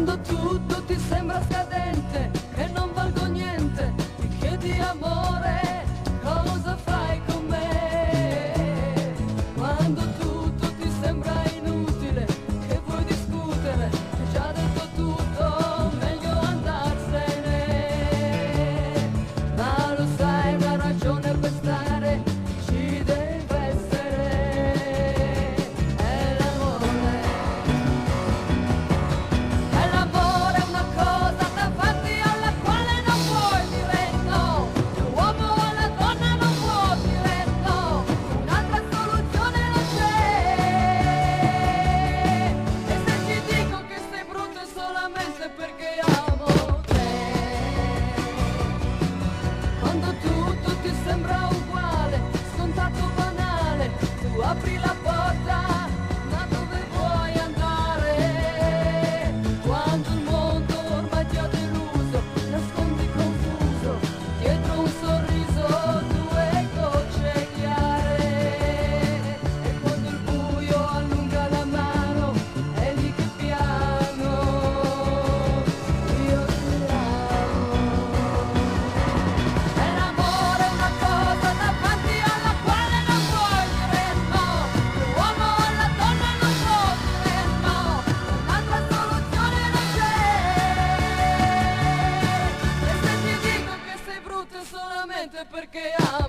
Quando tutto ti sembra scadente e non valgo niente, ti chiedi amore, cosa fai con me? Quando tutto ti sembra inutile, che vuoi discutere, hai già detto tutto, meglio andarsene. Ma lo sai, una ragione per stare ci deve essere, è l'amore. E l'amore è una cosa davanti alla quale non puoi dire no. L'uomo o la donna non può dire no. Un'altra soluzione non c'è. E se ti dico che sei brutto è solamente perché amo te. Quando tutto ti sembra uguale, scontato, banale, tu apri la porta, ma dove vuoi andare? Quando il mondo ormai ti ha deluso, nascondi confuso, dietro un sorriso, due gocce chiare. E quando il buio allunga la mano, è lì che piano io ti amo. E l'amore è una cosa davanti alla quale non puoi dire no. L'uomo o la donna non può dire no. Un'altra soluzione non c'è. E se ti dico che sei brutto è solamente perché amo